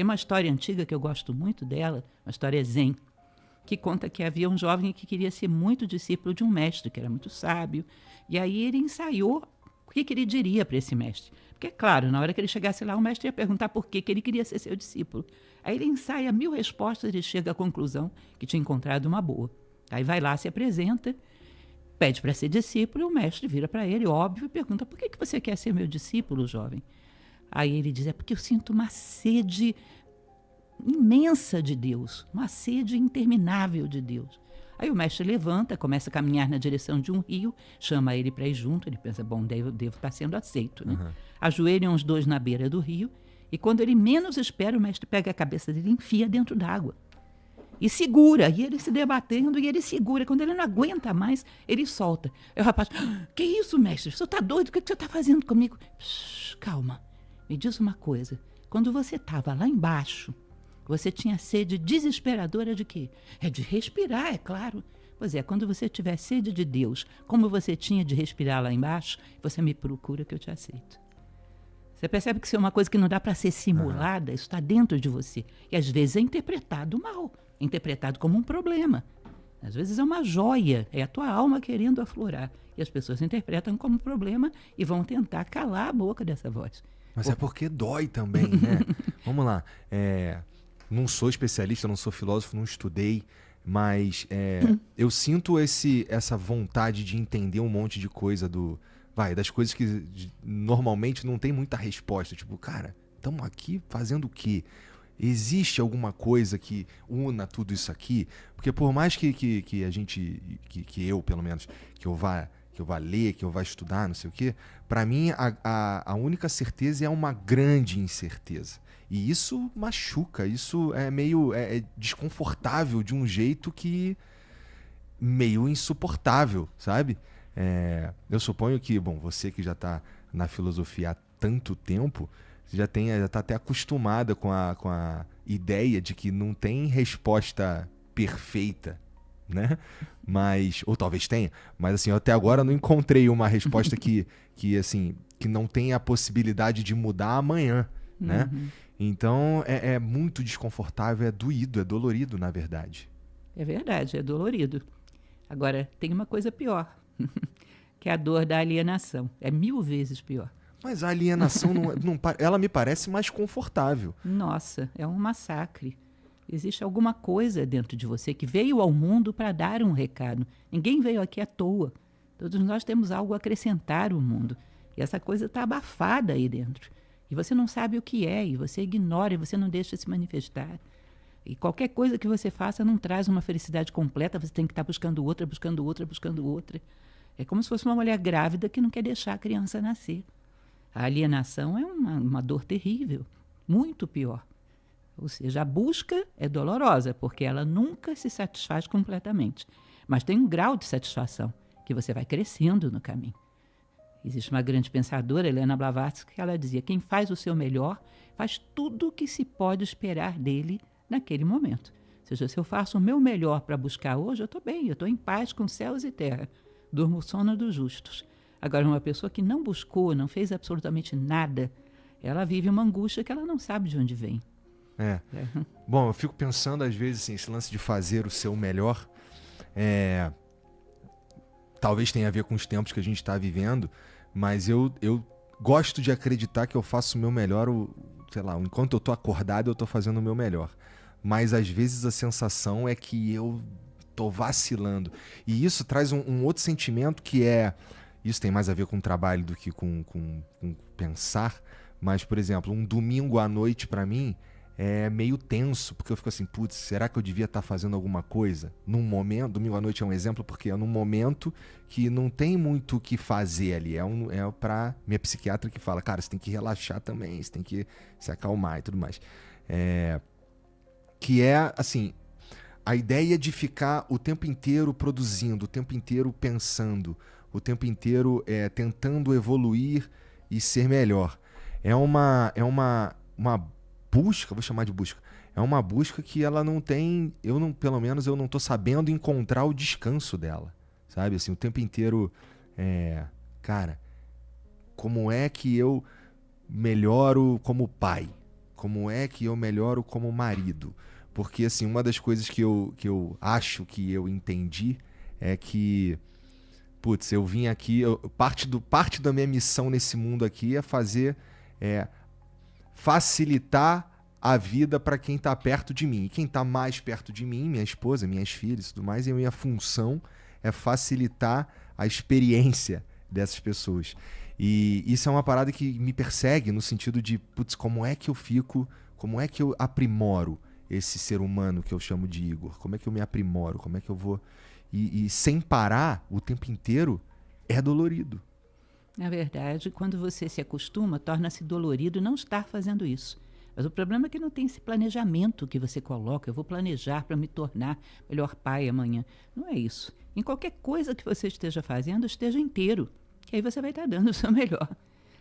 Tem uma história antiga que eu gosto muito dela, uma história zen, que conta que havia um jovem que queria ser muito discípulo de um mestre, que era muito sábio. E aí ele ensaiou o que ele diria para esse mestre. Porque, é claro, na hora que ele chegasse lá, o mestre ia perguntar por que ele queria ser seu discípulo. Aí ele ensaia 1000 respostas e ele chega à conclusão que tinha encontrado uma boa. Aí vai lá, se apresenta, pede para ser discípulo, e o mestre vira para ele, óbvio, e pergunta: por que você quer ser meu discípulo, jovem? Aí ele diz: é porque eu sinto uma sede imensa de Deus, uma sede interminável de Deus. Aí o mestre levanta, começa a caminhar na direção de um rio, chama ele para ir junto, ele pensa: bom, devo estar sendo aceito, né? Uhum. Ajoelham os dois na beira do rio, e quando ele menos espera, o mestre pega a cabeça dele e enfia dentro d'água. E segura, e ele se debatendo, e ele segura. Quando ele não aguenta mais, ele solta. Aí o rapaz: que isso, mestre? Você está doido? O que você está fazendo comigo? Psh, calma, me diz uma coisa. Quando você estava lá embaixo, você tinha sede desesperadora de quê? É de respirar, é claro. Pois é, quando você tiver sede de Deus, como você tinha de respirar lá embaixo, você me procura que eu te aceito. Você percebe que isso é uma coisa que não dá para ser simulada, isso está dentro de você. E às vezes é interpretado mal, interpretado como um problema. Às vezes é uma joia, é a tua alma querendo aflorar. E as pessoas interpretam como problema e vão tentar calar a boca dessa voz. Mas é porque dói também, né? Vamos lá, não sou especialista, não sou filósofo, não estudei, mas eu sinto essa vontade de entender um monte de coisa das coisas que normalmente não tem muita resposta. Tipo, cara, estamos aqui fazendo o quê? Existe alguma coisa que una tudo isso aqui? Porque por mais que a gente, que eu pelo menos, que eu vá ler, que eu vá estudar, não sei o quê, para mim a única certeza é uma grande incerteza. E isso machuca, isso é meio desconfortável de um jeito que meio insuportável, sabe? Eu suponho que, bom, você que já está na filosofia há tanto tempo, já está até acostumada com a ideia de que não tem resposta perfeita, né? Mas, ou talvez tenha, mas assim, eu até agora não encontrei uma resposta que não tem a possibilidade de mudar amanhã, né? Então é muito desconfortável, é doído, é dolorido, na verdade. É verdade, é dolorido. Agora, tem uma coisa pior, que é a dor da alienação. É 1000 vezes pior. Mas a alienação, ela me parece mais confortável. Nossa, é um massacre. Existe alguma coisa dentro de você que veio ao mundo para dar um recado. Ninguém veio aqui à toa. Todos nós temos algo a acrescentar ao mundo. E essa coisa está abafada aí dentro. E você não sabe o que é, e você ignora, e você não deixa se manifestar. E qualquer coisa que você faça não traz uma felicidade completa, você tem que estar buscando outra, buscando outra, buscando outra. É como se fosse uma mulher grávida que não quer deixar a criança nascer. A alienação é uma dor terrível, muito pior. Ou seja, a busca é dolorosa, porque ela nunca se satisfaz completamente. Mas tem um grau de satisfação, que você vai crescendo no caminho. Existe uma grande pensadora, Helena Blavatsky, que ela dizia: quem faz o seu melhor faz tudo o que se pode esperar dele naquele momento. Ou seja, se eu faço o meu melhor para buscar hoje, eu estou bem, eu estou em paz com céus e terra. Durmo o sono dos justos. Agora, uma pessoa que não buscou, não fez absolutamente nada, ela vive uma angústia que ela não sabe de onde vem. Bom, eu fico pensando às vezes assim, esse lance de fazer o seu melhor, talvez tenha a ver com os tempos que a gente está vivendo, mas eu gosto de acreditar que eu faço o meu melhor, enquanto eu estou acordado eu estou fazendo o meu melhor. Mas às vezes a sensação é que eu estou vacilando. E isso traz um outro sentimento que isso tem mais a ver com trabalho do que com pensar, mas, por exemplo, um domingo à noite para mim é meio tenso, porque eu fico assim, putz, será que eu devia estar fazendo alguma coisa? Num momento, domingo à noite é um exemplo, porque é num momento que não tem muito o que fazer ali, é pra minha psiquiatra que fala, cara, você tem que relaxar também, você tem que se acalmar e tudo mais. Que é, assim, a ideia de ficar o tempo inteiro produzindo, o tempo inteiro pensando, o tempo inteiro tentando evoluir e ser melhor. É uma busca, vou chamar de busca, é uma busca que ela não tem, pelo menos eu não tô sabendo encontrar o descanso dela, sabe? Assim, o tempo inteiro, cara, como é que eu melhoro como pai? Como é que eu melhoro como marido? Porque, assim, uma das coisas que eu acho que eu entendi é que, putz, eu vim aqui, parte da minha missão nesse mundo aqui é facilitar a vida para quem está perto de mim. E quem está mais perto de mim, minha esposa, minhas filhas e tudo mais, e a minha função é facilitar a experiência dessas pessoas. E isso é uma parada que me persegue no sentido de, putz, como é que eu aprimoro esse ser humano que eu chamo de Igor? Como é que eu me aprimoro? Como é que eu vou... E sem parar o tempo inteiro é dolorido. Na verdade, quando você se acostuma, torna-se dolorido não estar fazendo isso. Mas o problema é que não tem esse planejamento que você coloca. Eu vou planejar para me tornar melhor pai amanhã. Não é isso. Em qualquer coisa que você esteja fazendo, esteja inteiro. Que aí você vai estar dando o seu melhor.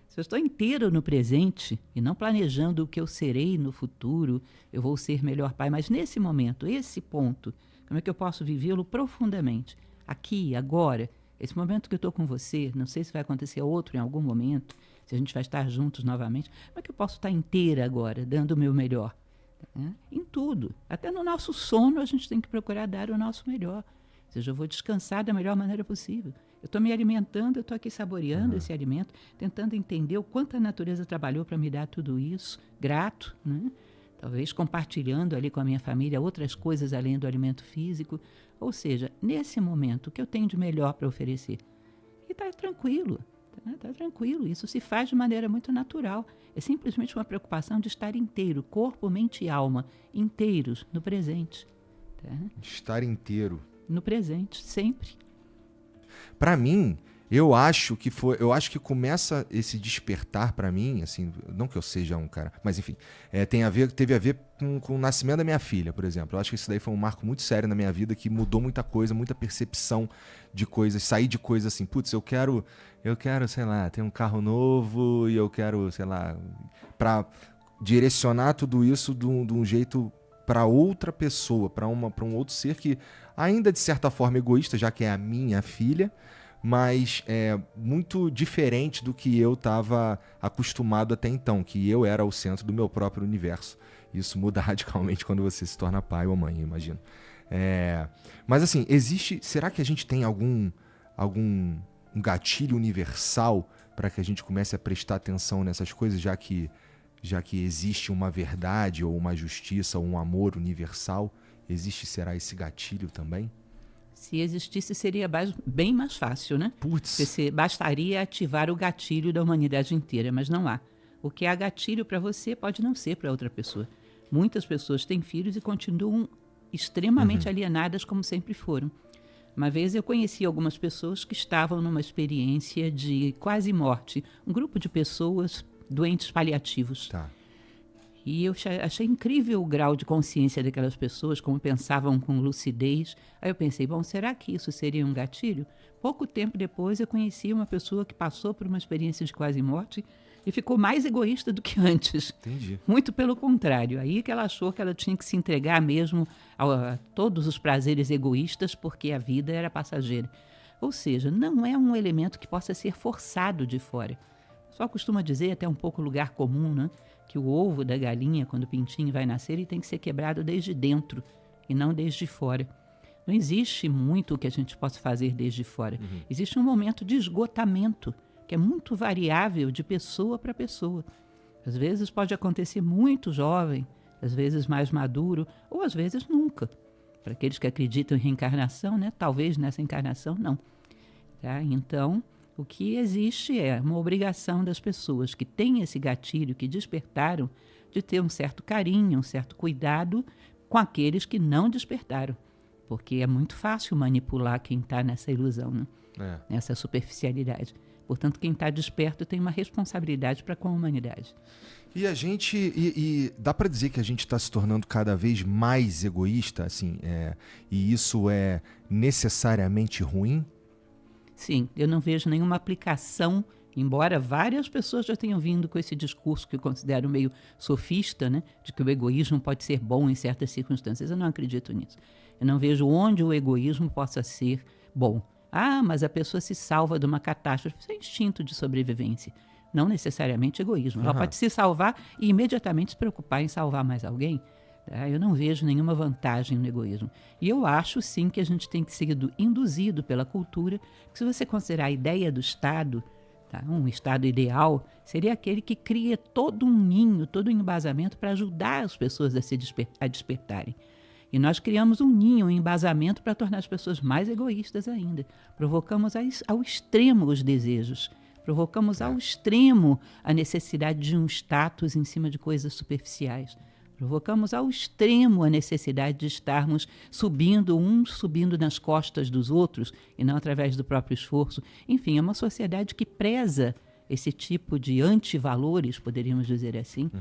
Se eu estou inteiro no presente e não planejando o que eu serei no futuro, eu vou ser melhor pai. Mas nesse momento, esse ponto, como é que eu posso vivê-lo profundamente? Aqui, agora, esse momento que eu estou com você, não sei se vai acontecer outro em algum momento, se a gente vai estar juntos novamente, como é que eu posso estar inteira agora, dando o meu melhor? Em tudo. Até no nosso sono a gente tem que procurar dar o nosso melhor. Ou seja, eu vou descansar da melhor maneira possível. Eu estou me alimentando, eu estou aqui saboreando esse alimento, tentando entender o quanto a natureza trabalhou para me dar tudo isso, grato, né? Talvez compartilhando ali com a minha família outras coisas além do alimento físico. Ou seja, nesse momento, o que eu tenho de melhor para oferecer? E está tranquilo. Está tranquilo, isso se faz de maneira muito natural. É simplesmente uma preocupação de estar inteiro, corpo, mente e alma, inteiros, no presente. Tá? Estar inteiro. No presente, sempre. Pra mim, eu acho que começa esse despertar pra mim, assim, não que eu seja um cara, mas enfim, teve a ver com o nascimento da minha filha, por exemplo. Eu acho que isso daí foi um marco muito sério na minha vida, que mudou muita coisa, muita percepção de coisas, sair de coisas assim, putz, eu quero, sei lá, ter um carro novo e eu quero, sei lá, pra direcionar tudo isso de um jeito para outra pessoa, para um outro ser que ainda de certa forma egoísta, já que é a minha filha, mas é muito diferente do que eu estava acostumado até então, que eu era o centro do meu próprio universo. Isso muda radicalmente quando você se torna pai ou mãe, eu imagino. Mas assim, será que a gente tem algum um gatilho universal para que a gente comece a prestar atenção nessas coisas, já que existe uma verdade ou uma justiça ou um amor universal? Será esse gatilho também? Se existisse, seria bem mais fácil, né? Putz. Bastaria ativar o gatilho da humanidade inteira, mas não há. O que há gatilho para você pode não ser para outra pessoa. Muitas pessoas têm filhos e continuam extremamente alienadas como sempre foram. Uma vez eu conheci algumas pessoas que estavam numa experiência de quase morte. Um grupo de pessoas doentes paliativos. Tá. E eu achei incrível o grau de consciência daquelas pessoas, como pensavam com lucidez. Aí eu pensei, bom, será que isso seria um gatilho? Pouco tempo depois eu conheci uma pessoa que passou por uma experiência de quase morte e ficou mais egoísta do que antes. Entendi. Muito pelo contrário. Aí que ela achou que ela tinha que se entregar mesmo a todos os prazeres egoístas, porque a vida era passageira. Ou seja, não é um elemento que possa ser forçado de fora. Só costuma dizer, até um pouco lugar comum, né? Que o ovo da galinha, quando o pintinho vai nascer, ele tem que ser quebrado desde dentro e não desde fora. Não existe muito o que a gente possa fazer desde fora. Existe um momento de esgotamento, que é muito variável de pessoa para pessoa. Às vezes pode acontecer muito jovem, às vezes mais maduro, ou às vezes nunca. Para aqueles que acreditam em reencarnação, né? Talvez nessa encarnação não. Tá? Então, o que existe é uma obrigação das pessoas que têm esse gatilho, que despertaram, de ter um certo carinho, um certo cuidado com aqueles que não despertaram. Porque é muito fácil manipular quem está nessa ilusão, né? Nessa superficialidade. Portanto, quem está desperto tem uma responsabilidade para com a humanidade. E a gente... E dá para dizer que a gente está se tornando cada vez mais egoísta, assim, e isso é necessariamente ruim? Sim, eu não vejo nenhuma aplicação, embora várias pessoas já tenham vindo com esse discurso que eu considero meio sofista, né, de que o egoísmo pode ser bom em certas circunstâncias. Eu não acredito nisso. Eu não vejo onde o egoísmo possa ser bom. Ah, mas a pessoa se salva de uma catástrofe. Isso é instinto de sobrevivência. não necessariamente egoísmo. Ela pode se salvar e imediatamente se preocupar em salvar mais alguém. Tá? Eu não vejo nenhuma vantagem no egoísmo. E eu acho, sim, que a gente tem que ser induzido pela cultura, que se você considerar a ideia do Estado, tá? Um Estado ideal, seria aquele que cria todo um ninho, todo um embasamento para ajudar as pessoas a despertarem. E nós criamos um ninho, um embasamento para tornar as pessoas mais egoístas ainda. Provocamos ao extremo os desejos. Provocamos ao extremo a necessidade de um status em cima de coisas superficiais. Provocamos ao extremo a necessidade de estarmos subindo nas costas dos outros e não através do próprio esforço. Enfim, é uma sociedade que preza esse tipo de antivalores, poderíamos dizer assim,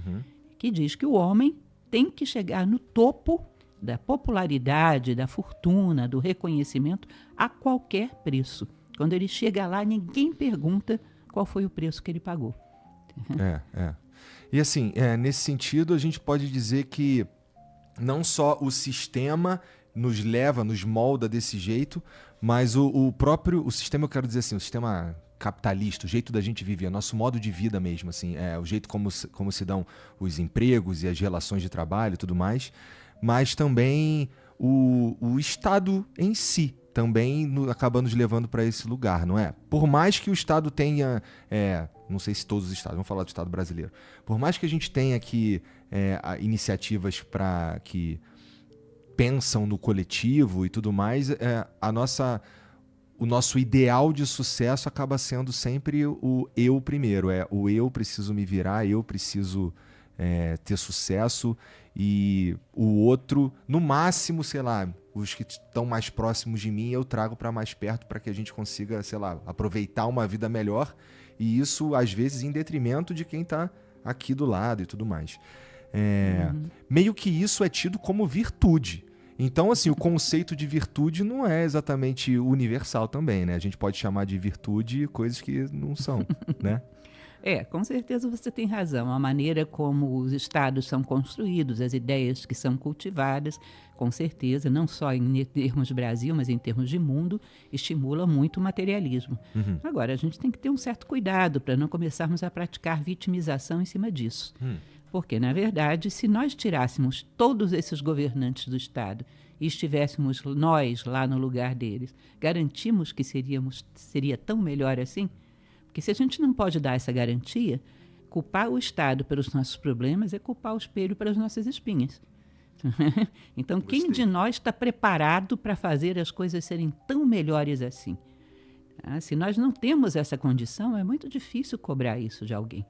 que diz que o homem tem que chegar no topo da popularidade, da fortuna, do reconhecimento a qualquer preço. Quando ele chega lá, ninguém pergunta qual foi o preço que ele pagou. E assim, nesse sentido, a gente pode dizer que não só o sistema nos molda desse jeito, mas o sistema, eu quero dizer assim, o sistema capitalista, o jeito da gente viver, nosso modo de vida mesmo, assim, o jeito como se dão os empregos e as relações de trabalho e tudo mais, mas também o Estado em si também acaba nos levando para esse lugar, não é? Por mais que o Estado tenha, não sei se todos os Estados, vamos falar do Estado brasileiro, por mais que a gente tenha aqui iniciativas que pensam no coletivo e tudo mais, o nosso ideal de sucesso acaba sendo sempre o eu primeiro, o eu preciso me virar, eu preciso ter sucesso, e o outro, no máximo, sei lá, os que estão mais próximos de mim eu trago para mais perto para que a gente consiga, sei lá, aproveitar uma vida melhor, e isso às vezes em detrimento de quem está aqui do lado e tudo mais. Meio que isso é tido como virtude. Então, assim, o conceito de virtude não é exatamente universal também, né? A gente pode chamar de virtude coisas que não são, né? Com certeza você tem razão. A maneira como os estados são construídos, as ideias que são cultivadas, com certeza, não só em termos de Brasil, mas em termos de mundo, estimula muito o materialismo. Agora, a gente tem que ter um certo cuidado para não começarmos a praticar vitimização em cima disso. Porque, na verdade, se nós tirássemos todos esses governantes do Estado e estivéssemos nós lá no lugar deles, garantimos que seria tão melhor assim? Porque se a gente não pode dar essa garantia, culpar o Estado pelos nossos problemas é culpar o espelho pelas nossas espinhas. Então, quem de nós está preparado para fazer as coisas serem tão melhores assim? Se nós não temos essa condição, é muito difícil cobrar isso de alguém.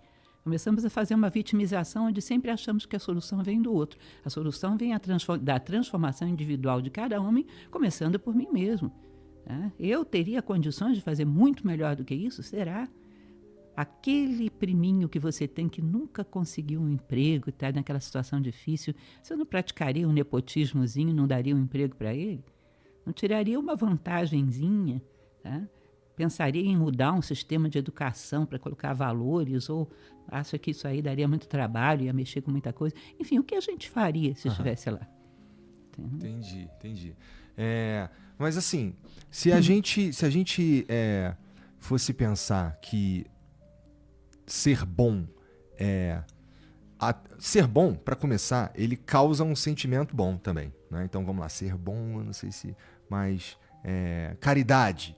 Começamos a fazer uma vitimização onde sempre achamos que a solução vem do outro. A solução vem da transformação individual de cada homem, começando por mim mesmo. Eu teria condições de fazer muito melhor do que isso? Será? Aquele priminho que você tem que nunca conseguiu um emprego, está naquela situação difícil, você não praticaria um nepotismozinho, não daria um emprego para ele? Não tiraria uma vantagenzinha? Tá? Pensaria em mudar um sistema de educação para colocar valores, ou acha que isso aí daria muito trabalho, ia mexer com muita coisa? Enfim, o que a gente faria se estivesse lá? Entendi. Mas assim, se a gente fosse pensar que ser bom para começar, ele causa um sentimento bom também, né? Então vamos lá, ser bom, eu não sei se, mas caridade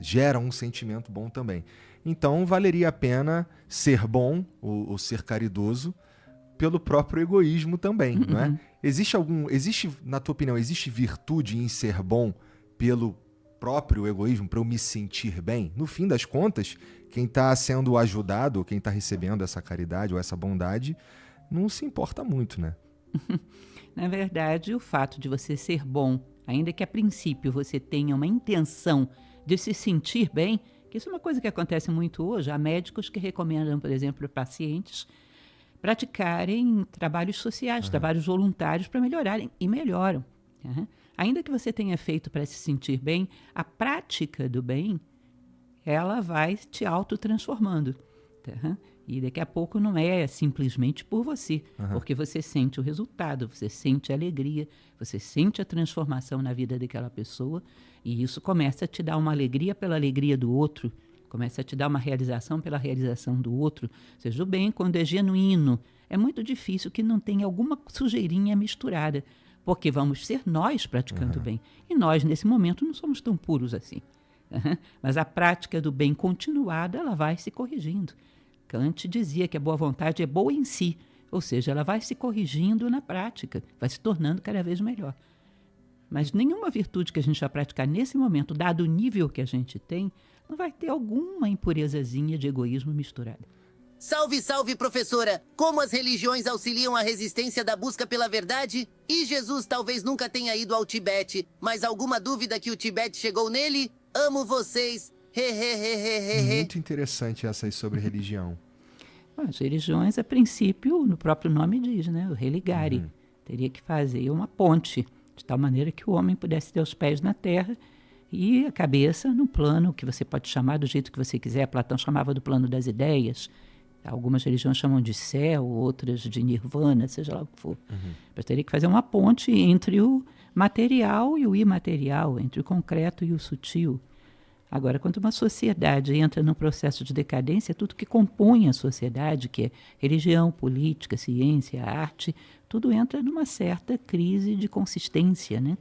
gera um sentimento bom também. Então valeria a pena ser bom ou ser caridoso pelo próprio egoísmo também, não é? Existe, na tua opinião, existe virtude em ser bom pelo próprio egoísmo, para eu me sentir bem? No fim das contas, quem está sendo ajudado, quem está recebendo essa caridade ou essa bondade, não se importa muito, né? Na verdade, o fato de você ser bom, ainda que a princípio você tenha uma intenção de se sentir bem, que isso é uma coisa que acontece muito hoje, há médicos que recomendam, por exemplo, pacientes praticarem trabalhos sociais, trabalhos voluntários para melhorarem, e melhoram. Ainda que você tenha feito para se sentir bem, a prática do bem, ela vai te autotransformando. E daqui a pouco não é simplesmente por você, porque você sente o resultado, você sente a alegria, você sente a transformação na vida daquela pessoa, e isso começa a te dar uma alegria pela alegria do outro, Começa a te dar uma realização pela realização do outro. Ou seja, o bem, quando é genuíno, é muito difícil que não tenha alguma sujeirinha misturada, porque vamos ser nós praticando o bem. E nós, nesse momento, não somos tão puros assim. Mas a prática do bem continuada, ela vai se corrigindo. Kant dizia que a boa vontade é boa em si, ou seja, ela vai se corrigindo na prática, vai se tornando cada vez melhor. Mas nenhuma virtude que a gente vai praticar nesse momento, dado o nível que a gente tem, não vai ter alguma impurezazinha de egoísmo misturada. Salve, salve, professora! Como as religiões auxiliam a resistência da busca pela verdade? E Jesus talvez nunca tenha ido ao Tibete, mas alguma dúvida que o Tibete chegou nele? Amo vocês! Muito interessante essa aí sobre religião. As religiões, a princípio, no próprio nome diz, né? O religare. Teria que fazer uma ponte, de tal maneira que o homem pudesse ter os pés na terra e a cabeça no plano que você pode chamar do jeito que você quiser. Platão chamava do plano das ideias. Algumas religiões chamam de céu, outras de nirvana, seja lá o que for. Mas teria que fazer uma ponte entre o material e o imaterial, entre o concreto e o sutil. Agora, quando uma sociedade entra num processo de decadência, tudo que compõe a sociedade, que é religião, política, ciência, arte, tudo entra numa certa crise de consistência, né?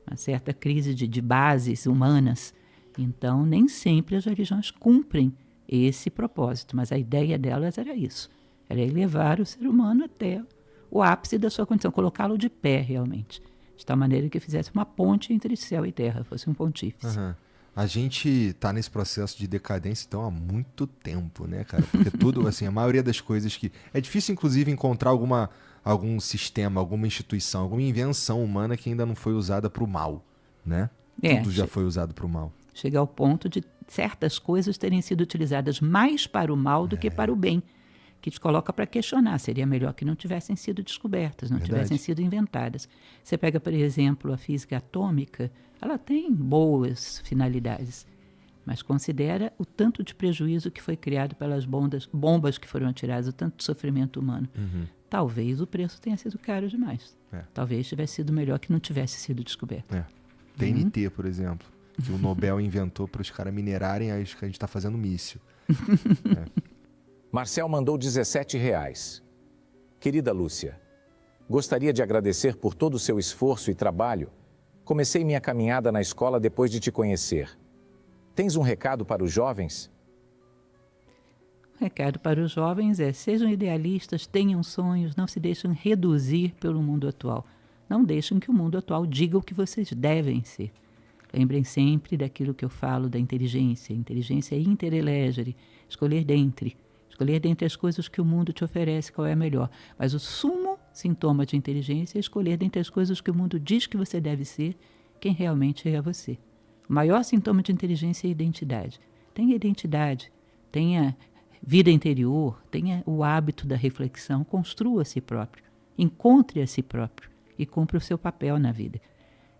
Uma certa crise de bases humanas. Então, nem sempre as religiões cumprem esse propósito, mas a ideia delas era isso. Era elevar o ser humano até o ápice da sua condição, colocá-lo de pé realmente. De tal maneira que fizesse uma ponte entre céu e terra, fosse um pontífice. A gente está nesse processo de decadência, então, há muito tempo, né, cara? Porque tudo, assim, a maioria das coisas que... É difícil, inclusive, encontrar algum sistema, alguma instituição, alguma invenção humana que ainda não foi usada para o mal, né? Tudo já foi usado para o mal. Chega ao ponto de certas coisas terem sido utilizadas mais para o mal do que para o bem, que te coloca para questionar. Seria melhor que não tivessem sido descobertas, não tivessem sido inventadas. Você pega, por exemplo, a física atômica, ela tem boas finalidades, mas considera o tanto de prejuízo que foi criado pelas bombas que foram atiradas, o tanto de sofrimento humano. Talvez o preço tenha sido caro demais. Talvez tivesse sido melhor que não tivesse sido descoberto. TNT, por exemplo, que o Nobel inventou para os caras minerarem, aí que a gente está fazendo míssil. Marcel mandou R$17. Querida Lúcia, gostaria de agradecer por todo o seu esforço e trabalho. Comecei minha caminhada na escola depois de te conhecer. Tens um recado para os jovens? O recado para os jovens é: sejam idealistas, tenham sonhos, não se deixem reduzir pelo mundo atual. Não deixem que o mundo atual diga o que vocês devem ser. Lembrem sempre daquilo que eu falo da inteligência. Inteligência é interelegere, escolher dentre as coisas que o mundo te oferece qual é a melhor. Mas o sumo sintoma de inteligência é escolher dentre as coisas que o mundo diz que você deve ser, quem realmente é você. O maior sintoma de inteligência é a identidade. Tenha identidade, tenha vida interior, tenha o hábito da reflexão, construa a si próprio, encontre a si próprio e cumpra o seu papel na vida.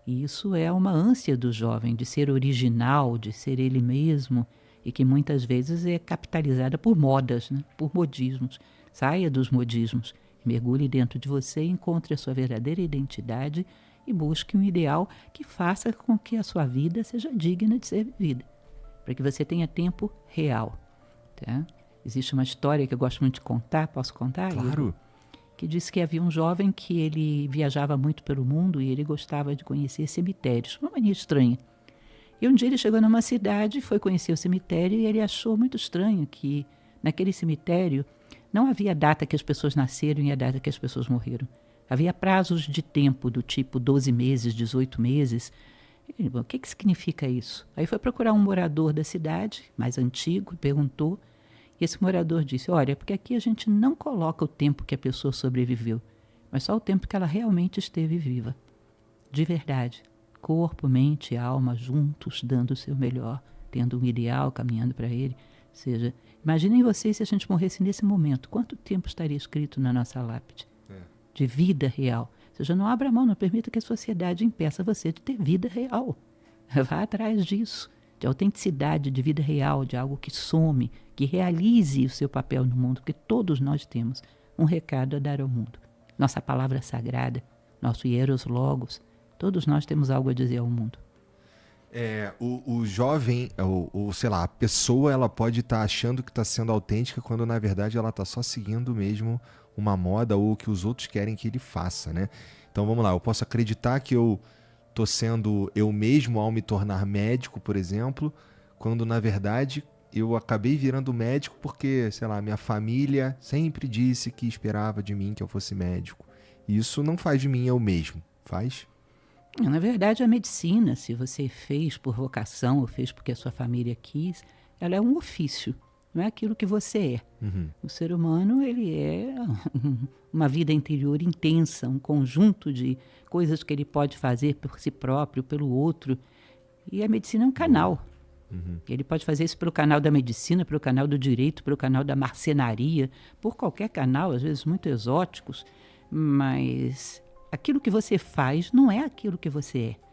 E isso é uma ânsia do jovem, de ser original, de ser ele mesmo, e que muitas vezes é capitalizada por modas, né? Por modismos. Saia dos modismos, mergulhe dentro de você, encontre a sua verdadeira identidade e busque um ideal que faça com que a sua vida seja digna de ser vivida, para que você tenha tempo real. Tá? Existe uma história que eu gosto muito de contar, posso contar? Claro. Que disse que havia um jovem que ele viajava muito pelo mundo e ele gostava de conhecer cemitérios, uma mania estranha. E um dia ele chegou numa cidade, foi conhecer o cemitério e ele achou muito estranho que naquele cemitério não havia a data que as pessoas nasceram e a data que as pessoas morreram. Havia prazos de tempo do tipo 12 meses, 18 meses. Ele, o que significa isso? Aí foi procurar um morador da cidade, mais antigo, e perguntou. E esse morador disse: olha, porque aqui a gente não coloca o tempo que a pessoa sobreviveu, mas só o tempo que ela realmente esteve viva. De verdade. Corpo, mente e alma juntos, dando o seu melhor, tendo um ideal, caminhando para ele. Ou seja, imaginem vocês se a gente morresse nesse momento, quanto tempo estaria escrito na nossa lápide? De vida real. Ou seja, não abra mão, não permita que a sociedade impeça você de ter vida real. Vá atrás disso, de autenticidade, de vida real, de algo que some, que realize o seu papel no mundo, que todos nós temos um recado a dar ao mundo. Nossa palavra sagrada, nosso hieros logos, todos nós temos algo a dizer ao mundo. O jovem, sei lá, a pessoa, ela pode estar achando que está sendo autêntica quando na verdade ela está só seguindo mesmo uma moda ou o que os outros querem que ele faça, né? Então vamos lá, eu posso acreditar que eu tô sendo eu mesmo ao me tornar médico, por exemplo, quando na verdade eu acabei virando médico porque, sei lá, minha família sempre disse que esperava de mim que eu fosse médico. E isso não faz de mim eu mesmo, faz? Na verdade, a medicina, se você fez por vocação ou fez porque a sua família quis, ela é um ofício, não é aquilo que você é. Uhum. O ser humano, ele é uma vida interior intensa, um conjunto de coisas que ele pode fazer por si próprio, pelo outro. E a medicina é um canal. Uhum. Ele pode fazer isso pelo canal da medicina, pelo canal do direito, pelo canal da marcenaria, por qualquer canal, às vezes muito exóticos, mas aquilo que você faz não é aquilo que você é.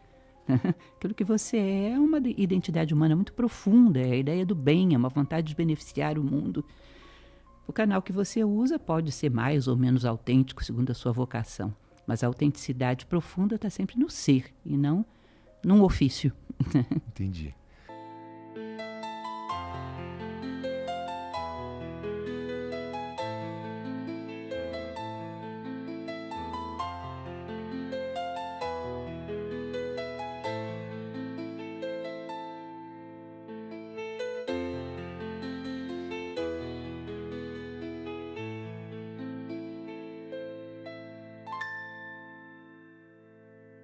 Aquilo que você é uma identidade humana muito profunda, é a ideia do bem, é uma vontade de beneficiar o mundo. O canal que você usa pode ser mais ou menos autêntico segundo a sua vocação, mas a autenticidade profunda está sempre no ser e não num ofício. Entendi.